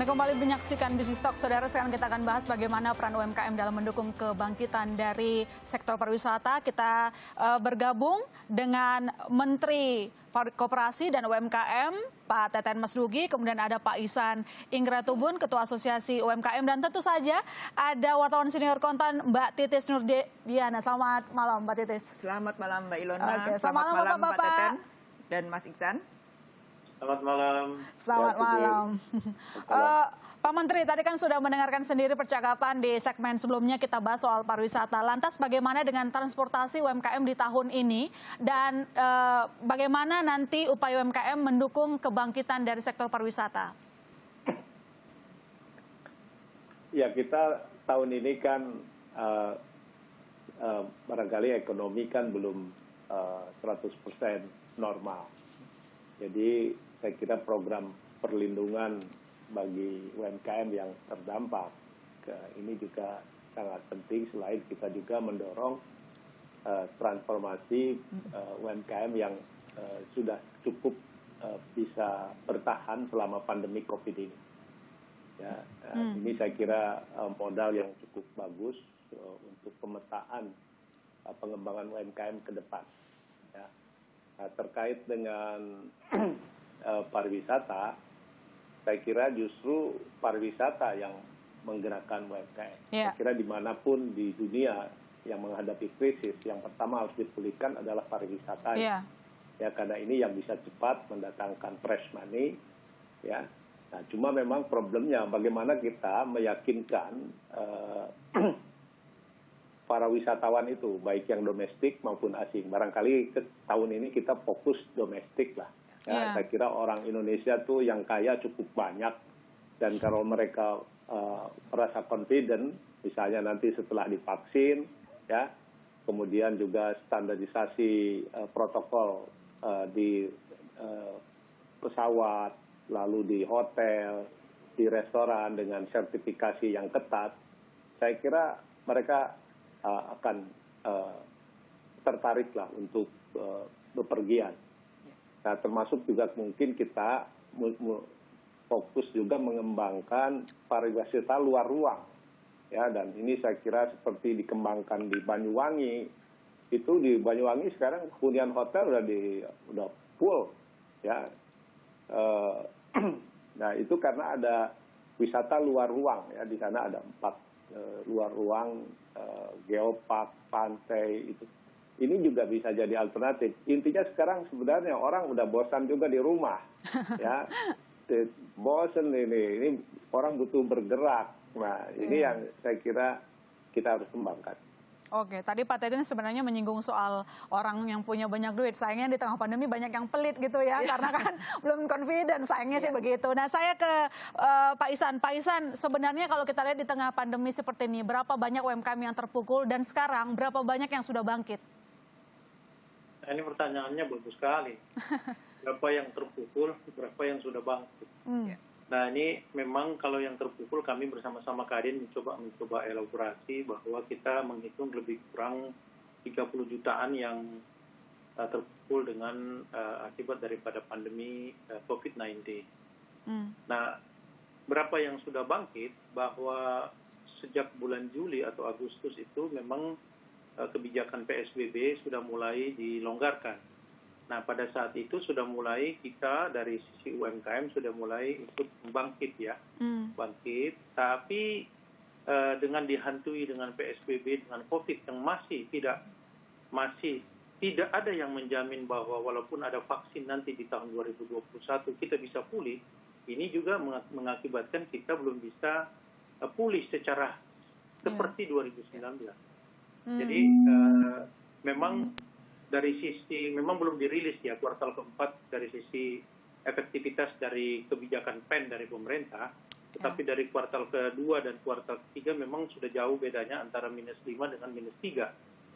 kembali menyaksikan Bisnis Talk, saudara. Sekarang kita akan bahas bagaimana peran UMKM dalam mendukung kebangkitan dari sektor pariwisata. Kita bergabung dengan Menteri Koperasi dan UMKM, Pak Teten Masdugi, kemudian ada Pak Ihsan Ingratubun, Ketua Asosiasi UMKM, dan tentu saja ada wartawan senior konten Mbak Titis Nurdiana. Selamat malam, Mbak Titis. Selamat malam, Mbak Ilona. Oke, selamat malam, Bapak. Pak Teten dan Mas Ihsan. Selamat malam. Selamat malam. Pak Menteri, tadi kan sudah mendengarkan sendiri percakapan di segmen sebelumnya, kita bahas soal pariwisata. Lantas bagaimana dengan transportasi UMKM di tahun ini, dan bagaimana nanti upaya UMKM mendukung kebangkitan dari sektor pariwisata? Ya, kita tahun ini kan barangkali ekonomi kan belum 100% normal. Jadi saya kira program perlindungan bagi UMKM yang terdampak ini juga sangat penting, selain kita juga mendorong transformasi UMKM yang sudah cukup bisa bertahan selama pandemi COVID ini. Ya, ini saya kira modal yang cukup bagus untuk pemetaan pengembangan UMKM ke depan. Ya. Nah, terkait dengan pariwisata, saya kira justru pariwisata yang menggerakkan UMKM. Saya kira dimanapun di dunia yang menghadapi krisis, yang pertama harus dipulihkan adalah pariwisata. Ya, karena ini yang bisa cepat mendatangkan fresh money. Ya. Nah, cuma memang problemnya bagaimana kita meyakinkan para wisatawan itu, baik yang domestik maupun asing. Barangkali tahun ini kita fokus domestik lah. Ya, saya kira orang Indonesia tuh yang kaya cukup banyak, dan kalau mereka merasa confident, misalnya nanti setelah divaksin, ya, kemudian juga standarisasi protokol di pesawat, lalu di hotel, di restoran dengan sertifikasi yang ketat, saya kira mereka akan tertariklah untuk bepergian. Nah, termasuk juga mungkin kita fokus juga mengembangkan pariwisata luar ruang. Ya, dan ini saya kira seperti dikembangkan di Banyuwangi. Itu di Banyuwangi sekarang hunian hotel udah full. Ya. Nah, itu karena ada wisata luar ruang. Ya, di sana ada 4 luar ruang, geopark, pantai itu. Ini juga bisa jadi alternatif. Intinya sekarang sebenarnya orang udah bosan juga di rumah, ya, bosan ini orang butuh bergerak. Nah, ini yang saya kira kita harus kembangkan. Oke, tadi Pak Teten sebenarnya menyinggung soal orang yang punya banyak duit. Sayangnya di tengah pandemi banyak yang pelit gitu ya, karena kan belum confident, sayangnya sih begitu. Nah, saya ke Pak Ihsan. Pak Ihsan, sebenarnya kalau kita lihat di tengah pandemi seperti ini, berapa banyak UMKM yang terpukul, dan sekarang berapa banyak yang sudah bangkit? Nah, ini pertanyaannya bagus sekali. Berapa yang terpukul, berapa yang sudah bangkit. Nah, ini memang kalau yang terpukul, kami bersama-sama Kadin mencoba elaborasi bahwa kita menghitung lebih kurang 30 jutaan yang terpukul dengan akibat daripada pandemi COVID-19. Nah, berapa yang sudah bangkit, bahwa sejak bulan Juli atau Agustus itu memang kebijakan PSBB sudah mulai dilonggarkan. Nah, pada saat itu sudah mulai kita dari sisi UMKM sudah mulai ikut bangkit, ya, bangkit. Tapi dengan dihantui dengan PSBB, dengan COVID yang masih tidak ada yang menjamin bahwa walaupun ada vaksin nanti di tahun 2021 kita bisa pulih. Ini juga mengakibatkan kita belum bisa pulih secara seperti 2019. Jadi memang dari sisi, memang belum dirilis ya kuartal keempat dari sisi efektivitas dari kebijakan PEN dari pemerintah, tetapi dari kuartal kedua dan kuartal ketiga memang sudah jauh bedanya antara -5 dengan -3.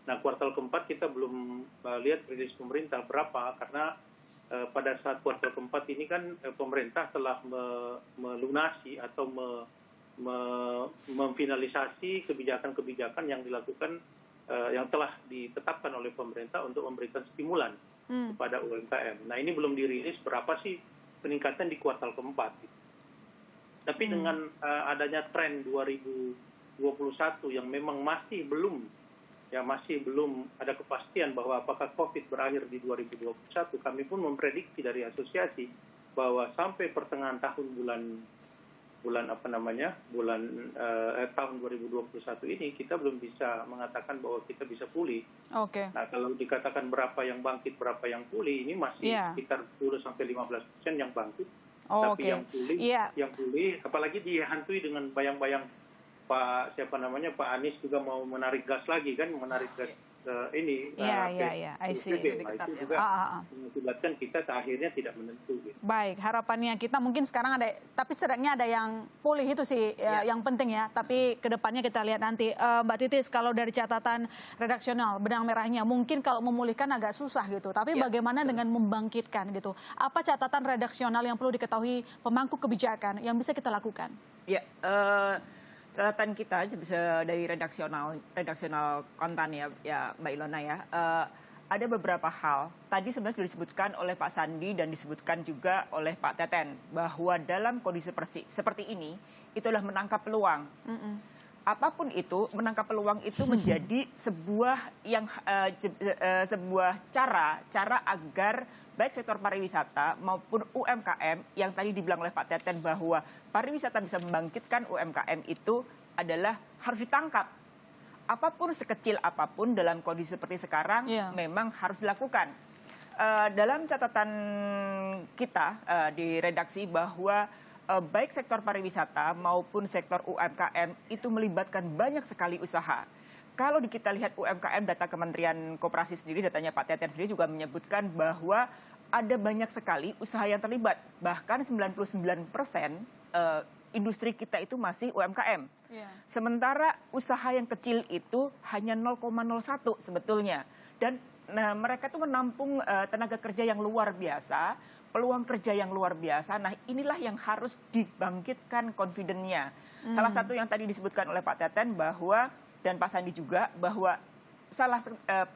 Nah, kuartal keempat kita belum lihat rilis pemerintah berapa, karena pada saat kuartal keempat ini kan pemerintah telah melunasi atau memfinalisasi kebijakan-kebijakan yang dilakukan, yang telah ditetapkan oleh pemerintah untuk memberikan stimulan kepada UMKM. Nah, ini belum dirilis berapa sih peningkatan di kuartal keempat. Tapi dengan adanya tren 2021 yang memang masih belum ada kepastian bahwa apakah COVID berakhir di 2021, kami pun memprediksi dari asosiasi bahwa sampai pertengahan tahun tahun 2021 ini kita belum bisa mengatakan bahwa kita bisa pulih. Oke. Nah, kalau dikatakan berapa yang bangkit, berapa yang pulih, ini masih sekitar 10-15% yang bangkit. Tapi yang pulih, apalagi dihantui dengan bayang-bayang Pak Anies juga mau menarik gas lagi kan, menarik gas ini. I see. Itu juga mengakibatkan kita akhirnya tidak menentu. Gitu. Baik, harapannya kita mungkin sekarang ada, tapi setidaknya ada yang pulih itu sih yang penting ya. Tapi kedepannya kita lihat nanti. Mbak Titis, kalau dari catatan redaksional, benang merahnya mungkin kalau memulihkan agak susah gitu. Tapi bagaimana dengan membangkitkan gitu? Apa catatan redaksional yang perlu diketahui pemangku kebijakan yang bisa kita lakukan? Ya, catatan kita bisa dari redaksional konten ya Mbak Ilona ya. Ada beberapa hal tadi sebenarnya sudah disebutkan oleh Pak Sandi dan disebutkan juga oleh Pak Teten bahwa dalam kondisi seperti ini itulah menangkap peluang. Apapun itu, menangkap peluang itu menjadi sebuah cara agar baik sektor pariwisata maupun UMKM yang tadi dibilang oleh Pak Teten bahwa pariwisata bisa membangkitkan UMKM itu adalah harus ditangkap. Apapun sekecil apapun dalam kondisi seperti sekarang memang harus dilakukan. Dalam catatan kita di redaksi bahwa baik sektor pariwisata maupun sektor UMKM itu melibatkan banyak sekali usaha. Kalau kita lihat UMKM, data Kementerian Koperasi sendiri, datanya Pak Teten sendiri juga menyebutkan bahwa ada banyak sekali usaha yang terlibat. Bahkan 99% industri kita itu masih UMKM. Sementara usaha yang kecil itu hanya 0,01 sebetulnya. Dan mereka itu menampung tenaga kerja yang luar biasa, peluang kerja yang luar biasa. Nah, inilah yang harus dibangkitkan confidence-nya. Salah satu yang tadi disebutkan oleh Pak Teten bahwa dan Pak Sandi juga bahwa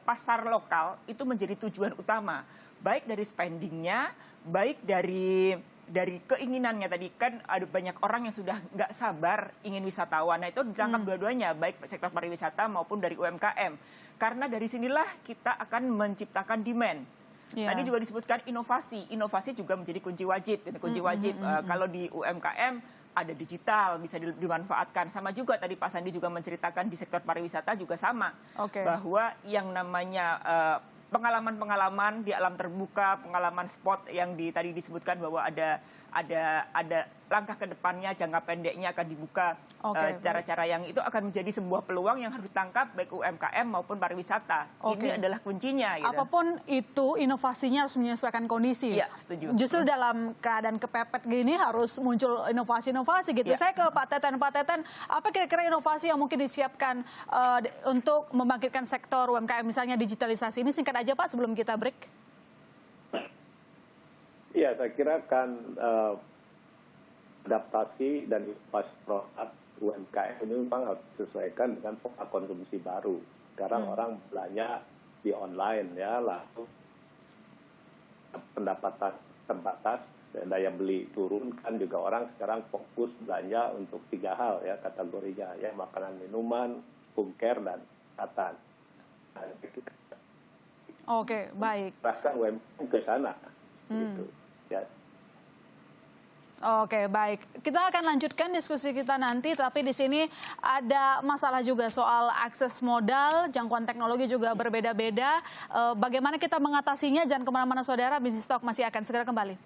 pasar lokal itu menjadi tujuan utama, baik dari spendingnya, baik dari keinginannya. Tadi kan ada banyak orang yang sudah nggak sabar ingin wisatawan. Nah, itu ditangkap dua-duanya, baik sektor pariwisata maupun dari UMKM. Karena dari sinilah kita akan menciptakan demand. Tadi juga disebutkan inovasi juga menjadi kunci wajib. Kalau di UMKM ada digital, bisa dimanfaatkan. Sama juga tadi Pak Sandi juga menceritakan di sektor pariwisata juga sama. Bahwa yang namanya pengalaman-pengalaman di alam terbuka, pengalaman spot yang tadi disebutkan bahwa ada langkah ke depannya, jangka pendeknya akan dibuka cara-cara yang itu akan menjadi sebuah peluang yang harus ditangkap baik UMKM maupun pariwisata. Ini adalah kuncinya. Gitu. Apapun itu, inovasinya harus menyesuaikan kondisi. Iya, setuju. Justru dalam keadaan kepepet gini harus muncul inovasi-inovasi gitu. Saya ke Pak Teten. Pak Teten, apa kira-kira inovasi yang mungkin disiapkan untuk membangkitkan sektor UMKM, misalnya digitalisasi ini? Singkat aja Pak sebelum kita break. Iya, saya kira kan adaptasi dan inovasi produk UMKM ini memang harus disesuaikan dengan pola konsumsi baru. Sekarang orang belanja di online ya, lalu pendapatan terbatas dan daya beli turun, kan juga orang sekarang fokus belanja untuk 3 hal ya kategorinya ya, makanan, minuman, home care dan kesehatan. Oke, baik. Bahkan UMKM ke sana. Gitu. Ya. Oke, baik. Kita akan lanjutkan diskusi kita nanti, tapi di sini ada masalah juga soal akses modal, jangkauan teknologi juga berbeda-beda. Bagaimana kita mengatasinya? Jangan kemana-mana saudara, Bisnis Talk masih akan segera kembali.